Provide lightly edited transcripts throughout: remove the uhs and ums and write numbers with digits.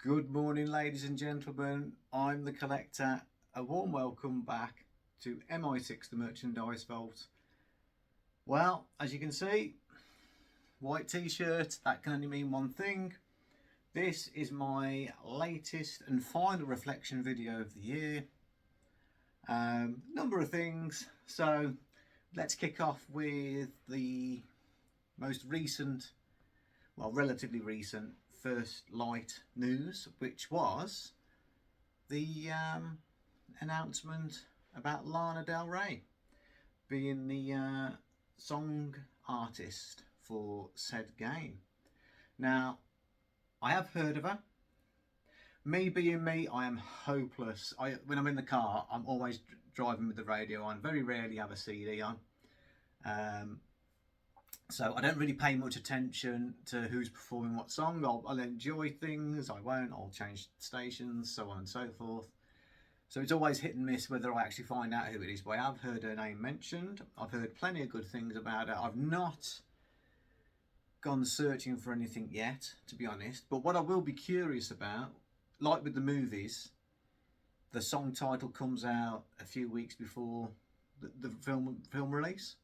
Good morning, ladies and gentlemen. I'm the Collector. A warm welcome back to MI6, the Merchandise Vault. Well, as you can see, white t-shirt, that can only mean one thing. This is my latest and final reflection video of the year. Number of things. So let's kick off with the most recent, well, relatively recent First Light news, which was the announcement about Lana Del Rey being the song artist for said game. Now, I have heard of her. Me being me, I am hopeless. When I'm in the car, I'm always driving with the radio on. Very rarely have a CD on. So I don't really pay much attention to who's performing what song. I'll enjoy things, I won't, I'll change stations, so on and so forth. So it's always hit and miss whether I actually find out who it is, but I have heard her name mentioned. I've heard plenty of good things about her. I've not gone searching for anything yet, to be honest. But what I will be curious about, like with the movies, the song title comes out a few weeks before the film release.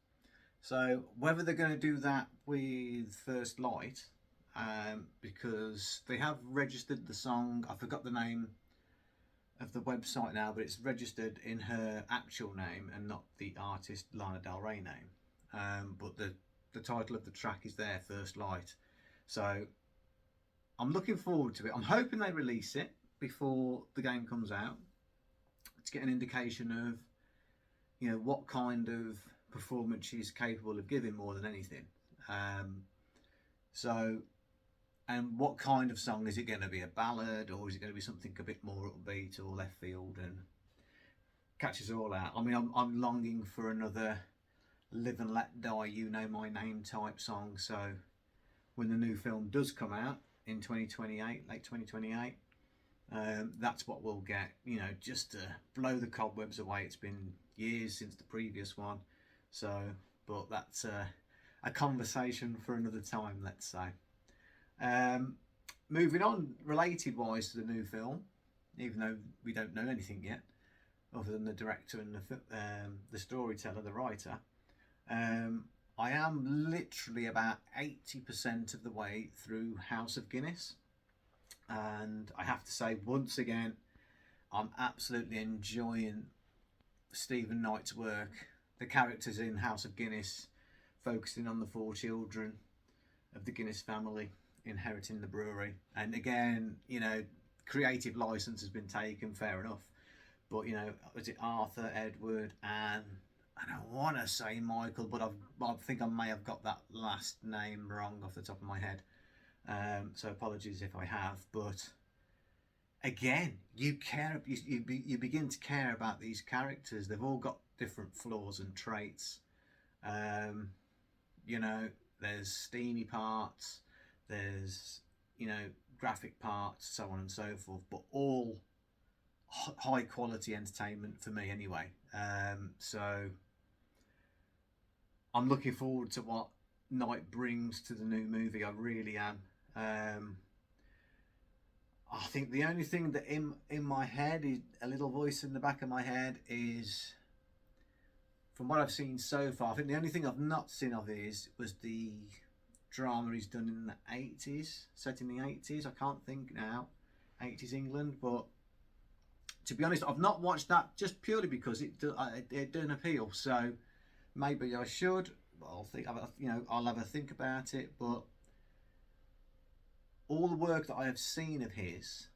So whether they're going to do that with First Light, because they have registered the song, I forgot the name of the website now, but it's registered in her actual name and not the artist Lana Del Rey name. But the title of the track is there, First Light. So I'm looking forward to it. I'm hoping they release it before the game comes out to get an indication of, you know, what kind of performance she's capable of giving more than anything. And what kind of song is it going to be? A ballad, or is it going to be something a bit more upbeat or left field and catches all out? I mean, I'm longing for another Live and Let Die, You Know My Name type song. So when the new film does come out in 2028, late 2028, that's what we'll get, you know, just to blow the cobwebs away. It's been years since the previous one. So, but that's a conversation for another time, let's say. Moving on, related wise to the new film, even though we don't know anything yet, other than the director and the storyteller, the writer, I am literally about 80% of the way through House of Guinness. And I have to say, once again, I'm absolutely enjoying Stephen Knight's work. The characters in House of Guinness, focusing on the 4 children of the Guinness family inheriting the brewery. And again, you know, creative license has been taken, fair enough. But, you know, was it Arthur, Edward, and I want to say Michael, but I think I may have got that last name wrong off the top of my head. So apologies if I have. But again, you begin to care about these characters. They've all got different flaws and traits. You know, there's steamy parts, there's, you know, graphic parts, so on and so forth, but all high quality entertainment for me anyway. So I'm looking forward to what Knight brings to the new movie. I really am. I think the only thing that in my head is a little voice in the back of my head is, from what I've seen so far, I think the only thing I've not seen of his was the drama he's done in the 80s, set in the 80s. I can't think now, 80s England, but to be honest, I've not watched that just purely because it didn't appeal. So maybe I should. I'll have a think about it. But all the work that I have seen of his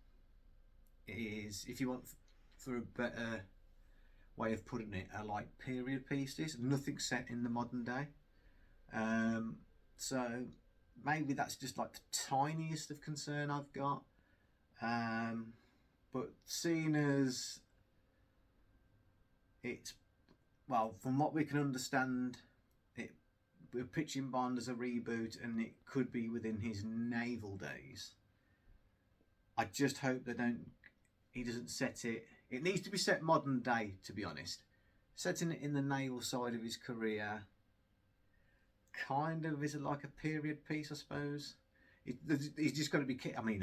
is, if you want for a better way of putting it, are like period pieces, nothing set in the modern day. So maybe that's just like the tiniest of concern I've got. But seeing as it's, well, from what we can understand, we're pitching Bond as a reboot, and it could be within his naval days. I just hope he doesn't set it. It needs to be set modern day, to be honest. Setting it in the naval side of his career kind of is like a period piece, I suppose. He's just got to be. I mean,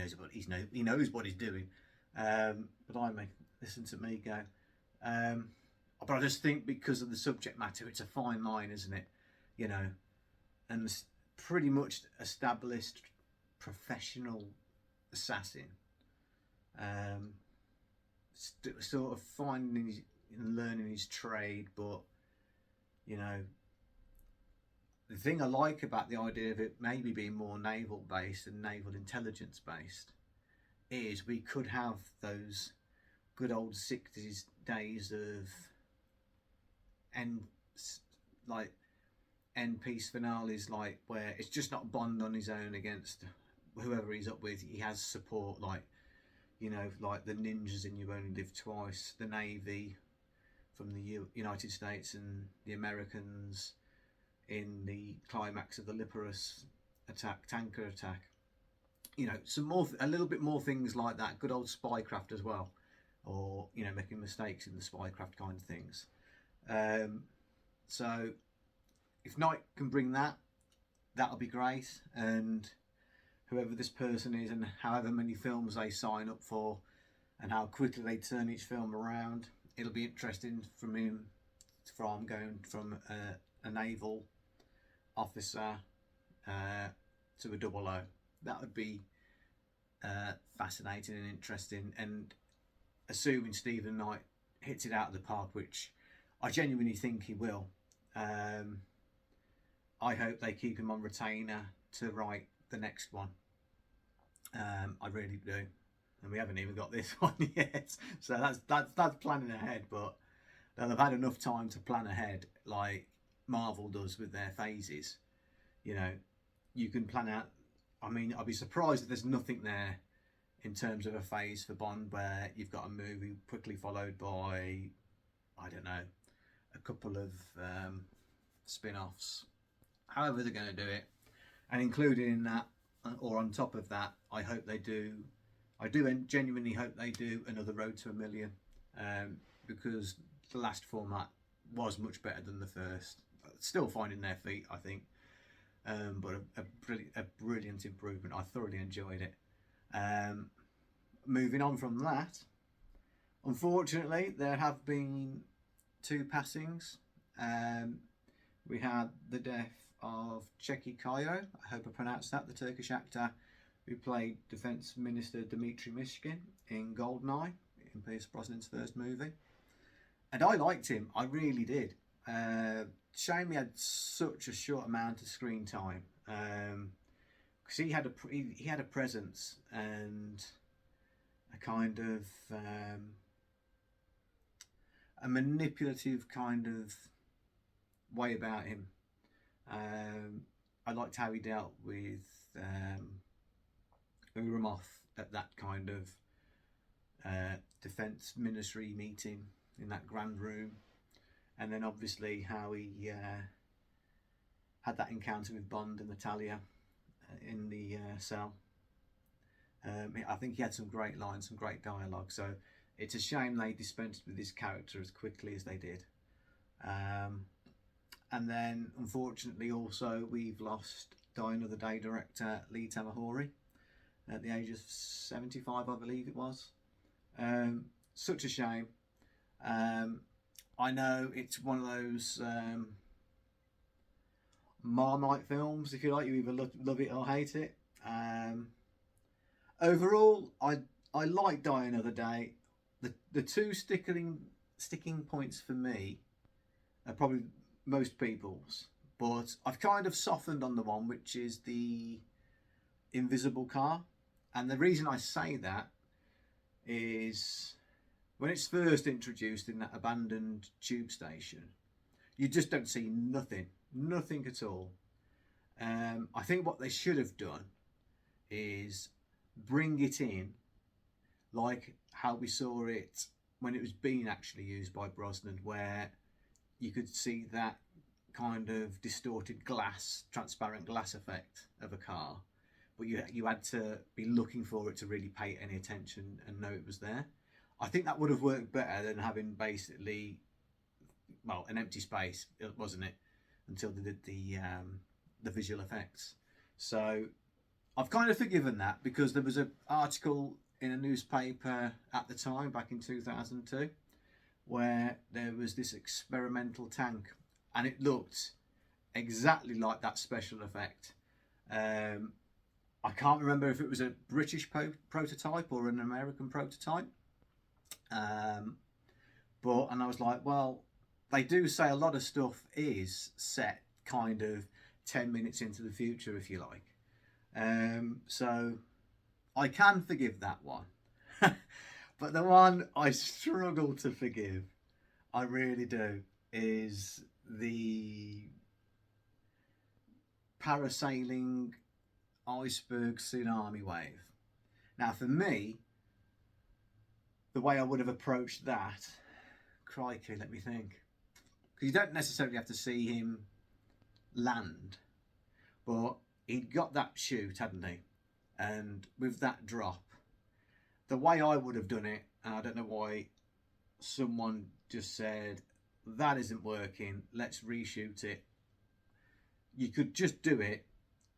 he knows what he's doing. But I may listen to me go. But I just think because of the subject matter, it's a fine line, isn't it? You know, and pretty much established professional assassin. Sort of finding and learning his trade, but you know, the thing I like about the idea of it maybe being more naval based and naval intelligence based is we could have those good old 60s days of end piece finales, like where it's just not Bond on his own against whoever he's up with. He has support, like, you know, like the ninjas in You Only Live Twice, the Navy from the United States, and the Americans in the climax of the Liparus tanker attack. You know, a little bit more things like that. Good old spycraft as well, or you know, making mistakes in the spycraft kind of things. So if Night can bring that, that'll be great. And whoever this person is, and however many films they sign up for, and how quickly they turn each film around, it'll be interesting from him, from going from a naval officer to a 00. That would be fascinating and interesting. And assuming Stephen Knight hits it out of the park, which I genuinely think he will, I hope they keep him on retainer to write the next one. I really do, and we haven't even got this one yet. So that's planning ahead. But they've had enough time to plan ahead, like Marvel does with their phases. You know, you can plan out. I mean, I'd be surprised if there's nothing there in terms of a phase for Bond where you've got a movie quickly followed by, I don't know, a couple of spin-offs. However they're going to do it, and included in that, or on top of that, I hope they do. I do genuinely hope they do another Road to a Million, because the last format was much better than the first. Still finding their feet, I think, but a brilliant improvement. I thoroughly enjoyed it. Moving on from that, unfortunately, there have been 2 passings. We had the death of Cheki Kayo, I hope I pronounced that, the Turkish actor who played Defence Minister Dmitry Mishkin in Goldeneye, in Pierce Brosnan's first movie. And I liked him, I really did. Shame he had such a short amount of screen time, because he had a presence and a kind of a manipulative kind of way about him. I liked how he dealt with Urumov at that kind of defence ministry meeting in that grand room, and then obviously how he had that encounter with Bond and Natalia in the cell. I think he had some great lines, some great dialogue, so it's a shame they dispensed with his character as quickly as they did. And then, unfortunately, also we've lost Die Another Day director Lee Tamahori at the age of 75, I believe it was. Such a shame. I know it's one of those Marmite films, if you like. You either love it or hate it. Overall, I like Die Another Day. The 2 sticking points for me are probably most people's, but I've kind of softened on the one which is the invisible car. And the reason I say that is when it's first introduced in that abandoned tube station, you just don't see nothing at all. I think what they should have done is bring it in like how we saw it when it was being actually used by Brosnan, where you could see that kind of distorted glass, transparent glass effect of a car, but you had to be looking for it to really pay any attention and know it was there. I think that would have worked better than having basically, well, an empty space, wasn't it, until they did the visual effects. So I've kind of forgiven that because there was an article in a newspaper at the time, back in 2002, where there was this experimental tank, and it looked exactly like that special effect. I can't remember if it was a British prototype or an American prototype. And I was like, well, they do say a lot of stuff is set kind of 10 minutes into the future, if you like. So I can forgive that one. But the one I struggle to forgive, I really do, is the parasailing iceberg tsunami wave. Now, for me, the way I would have approached that, crikey, let me think. Because you don't necessarily have to see him land, but he'd got that chute, hadn't he? And with that drop, the way I would have done it, and I don't know why someone just said, that isn't working, let's reshoot it. You could just do it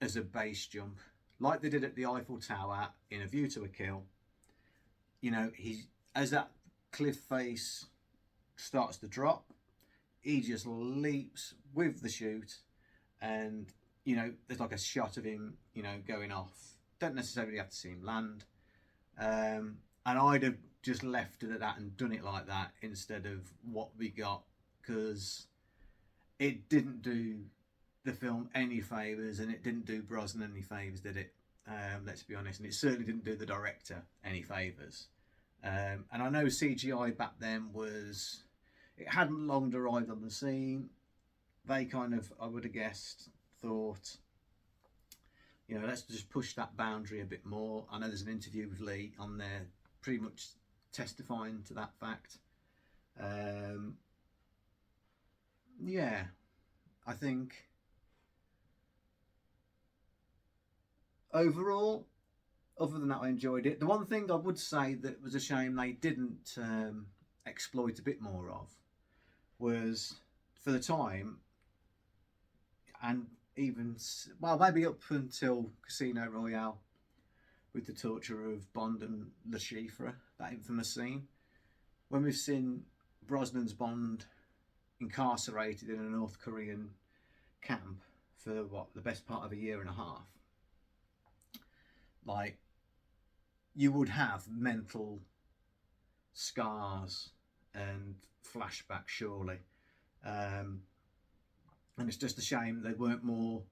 as a base jump, like they did at the Eiffel Tower in A View to a Kill. You know, as that cliff face starts to drop, he just leaps with the chute, and you know, there's like a shot of him, you know, going off. Don't necessarily have to see him land. And I'd have just left it at that and done it like that instead of what we got, because it didn't do the film any favours, and it didn't do Brosnan any favours, did it? Let's be honest, and it certainly didn't do the director any favours. And I know CGI back then it hadn't long arrived on the scene. They kind of, I would have guessed, thought, you know, let's just push that boundary a bit more. I know there's an interview with Lee on there pretty much testifying to that fact. Yeah, I think overall, other than that, I enjoyed it. The one thing I would say that was a shame they didn't exploit a bit more of was, for the time, and even, well, maybe up until Casino Royale, with the torture of Bond and Le Chiffre, that infamous scene, when we've seen Brosnan's Bond incarcerated in a North Korean camp for the best part of a year and a half. Like, you would have mental scars and flashbacks, surely. And it's just a shame there weren't more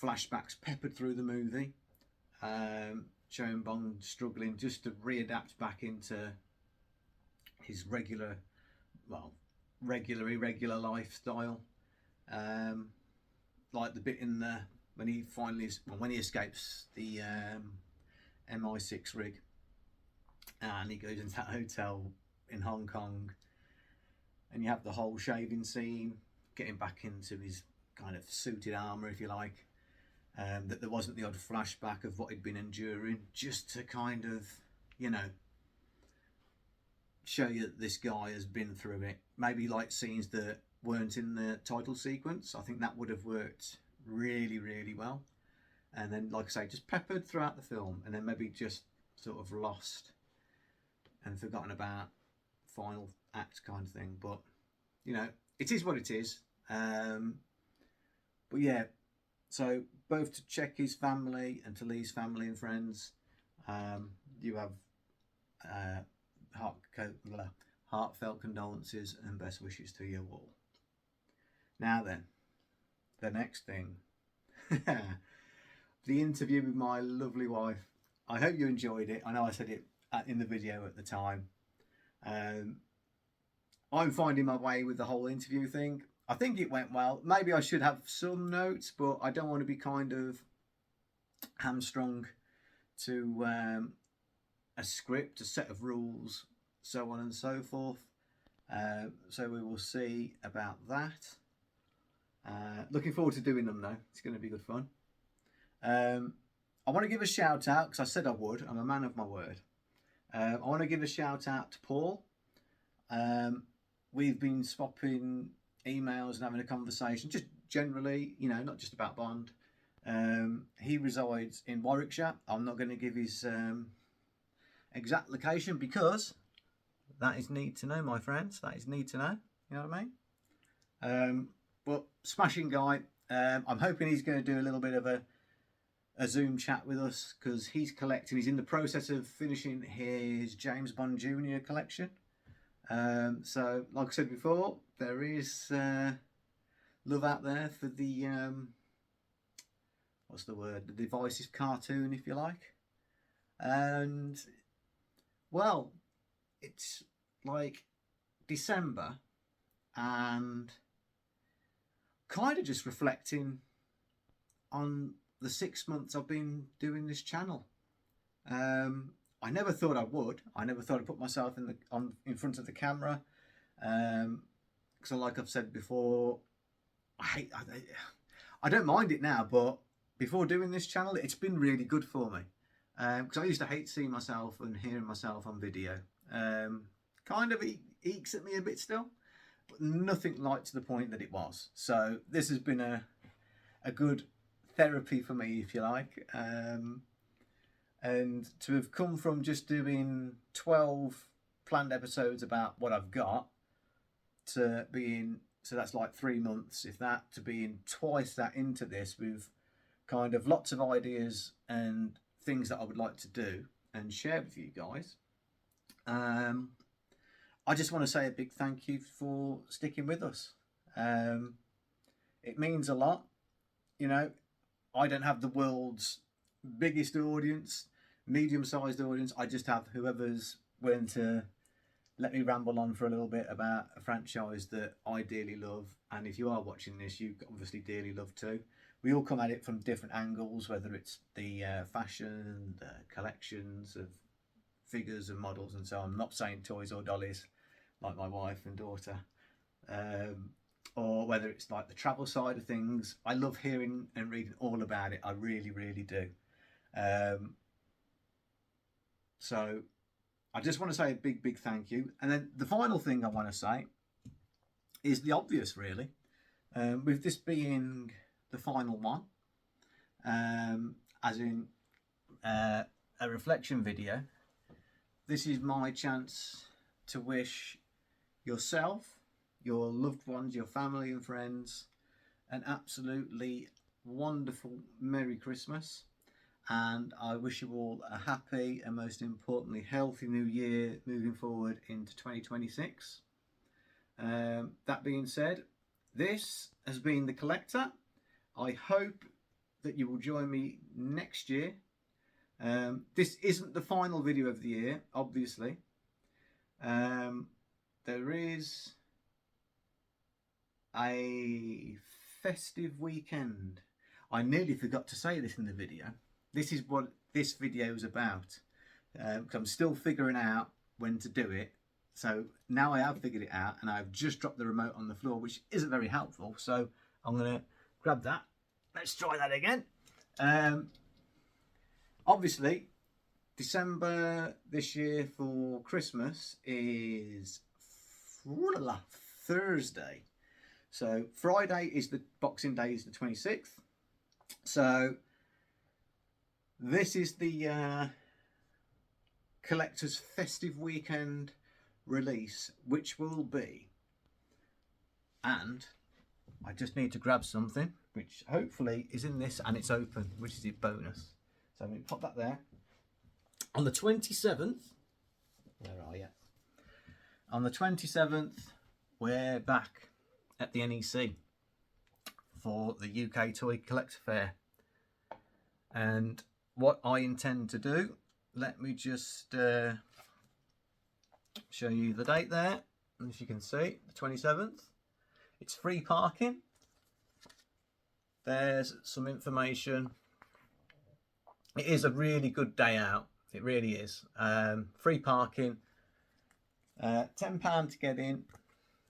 flashbacks peppered through the movie, showing Bond struggling just to readapt back into his irregular lifestyle. Like the bit when he escapes the MI6 rig, and he goes into that hotel in Hong Kong, and you have the whole shaving scene, getting back into his kind of suited armour, if you like. That there wasn't the odd flashback of what he'd been enduring, just to kind of, you know, show you that this guy has been through it. Maybe like scenes that weren't in the title sequence. I think that would have worked really, really well. And then, like I say, just peppered throughout the film, and then maybe just sort of lost and forgotten about final act kind of thing. But, you know, it is what it is. But yeah, so both to Checky's family and to Lee's family and friends, you have heartfelt condolences and best wishes to you all. Now then, the next thing. The interview with my lovely wife. I hope you enjoyed it. I know I said it in the video at the time. I'm finding my way with the whole interview thing. I think it went well. Maybe I should have some notes, but I don't want to be kind of hamstrung to a script, a set of rules, so on and so forth. So we will see about that. Looking forward to doing them though. It's going to be good fun. I want to give a shout out, because I said I would. I'm a man of my word. I want to give a shout out to Paul. We've been swapping emails and having a conversation, just generally, you know, not just about Bond, He resides in Warwickshire. I'm not going to give his exact location because that is need to know, my friends. That is need to know. You know what I mean? But smashing guy. I'm hoping he's going to do a little bit of a Zoom chat with us because he's collecting. He's in the process of finishing his James Bond Jr. collection. So, like I said before, there is love out there for the what's the word? The divisive cartoon, if you like. And well, it's like December, and kind of just reflecting on the 6 months I've been doing this channel. I never thought I would. I never thought I'd put myself in front of the camera. Because like I've said before, I don't mind it now, but before doing this channel, it's been really good for me. Because I used to hate seeing myself and hearing myself on video. Kind of eeks at me a bit still, but nothing like to the point that it was. So this has been a good therapy for me, if you like. And to have come from just doing 12 planned episodes about what I've got to being, so that's like 3 months, if that, to being twice that into this with kind of lots of ideas and things that I would like to do and share with you guys. I just want to say a big thank you for sticking with us. It means a lot. You know, I don't have the world's biggest audience, medium-sized audience. I just have whoever's willing to let me ramble on for a little bit about a franchise that I dearly love. And if you are watching this, you obviously dearly love too. We all come at it from different angles, whether it's the fashion, the collections of figures and models and so on. I'm not saying toys or dollies like my wife and daughter, or whether it's like the travel side of things. I love hearing and reading all about it. I really, really do. So I just want to say a big, big thank you. And then the final thing I want to say is the obvious, really. With this being the final one, as in a reflection video, this is my chance to wish yourself, your loved ones, your family and friends an absolutely wonderful Merry Christmas. And I wish you all a happy and most importantly healthy new year moving forward into 2026. That being said, this has been The Collector. I hope that you will join me next year. This isn't the final video of the year, obviously. There is a festive weekend. I nearly forgot to say this in the video. This is what this video is about. Because I'm still figuring out when to do it. So now I have figured it out and I've just dropped the remote on the floor, which isn't very helpful. So I'm going to grab that. Let's try that again. Obviously, December this year for Christmas is Thursday. So Friday is the Boxing Day, is the 26th. So this is the Collector's Festive Weekend release, which will be, and I just need to grab something which hopefully is in this and it's open, which is a bonus. So I'm going to pop that there. On the 27th, where are you? On the 27th, we're back at the NEC for the UK Toy Collector Fair. And what I intend to do, let me just show you the date there. As you can see, the 27th. It's free parking. There's some information. It is a really good day out. It really is. Free parking. £10 to get in.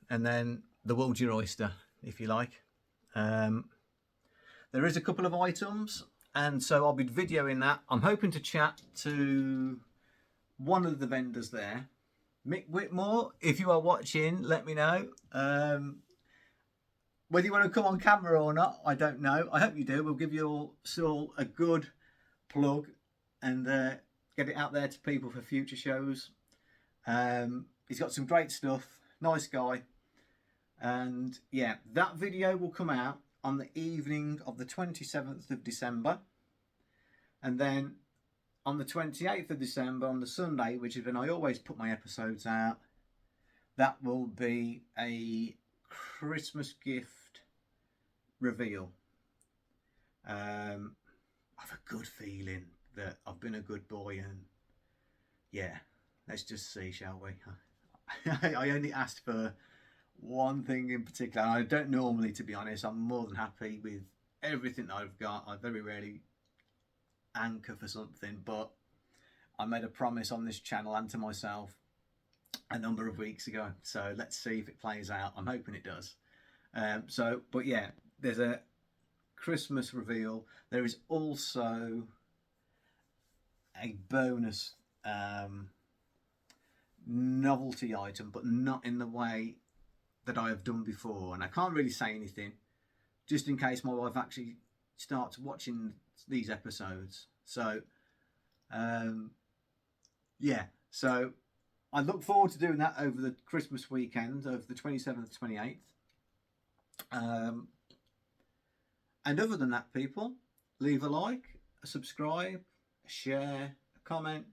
And then the world's your oyster, if you like. There is a couple of items, and so I'll be videoing that. I'm hoping to chat to one of the vendors there. Mick Whitmore, if you are watching, let me know. Whether you want to come on camera or not, I don't know. I hope you do. We'll give you all a good plug and get it out there to people for future shows. He's got some great stuff. Nice guy. And yeah, that video will come out on the evening of the 27th of December. And then on the 28th of December, on the Sunday, which is when I always put my episodes out, that will be a Christmas gift reveal. I have a good feeling that I've been a good boy, and yeah, let's just see, shall we? I only asked for one thing in particular, and I don't normally, to be honest. I'm more than happy with everything that I've got. I very rarely anchor for something, but I made a promise on this channel and to myself a number of weeks ago, so let's see if it plays out. I'm hoping it does. But yeah, there's a Christmas reveal. There is also a bonus novelty item, but not in the way that I have done before, and I can't really say anything just in case my wife actually starts watching these episodes. So yeah, so I look forward to doing that over the Christmas weekend, over the 27th, 28th. And other than that, people, leave a like, a subscribe, a share, a comment,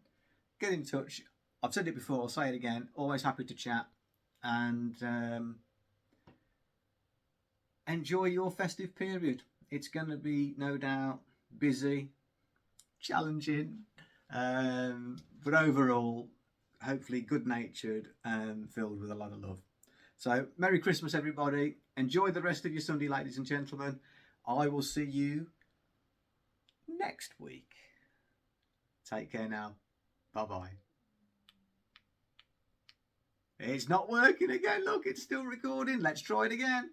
get in touch. I've said it before, I'll say it again, always happy to chat, and enjoy your festive period. It's going to be, no doubt, busy, challenging, but overall, hopefully good-natured and filled with a lot of love. So, Merry Christmas, everybody. Enjoy the rest of your Sunday, ladies and gentlemen. I will see you next week. Take care now. Bye-bye. It's not working again. Look, it's still recording. Let's try it again.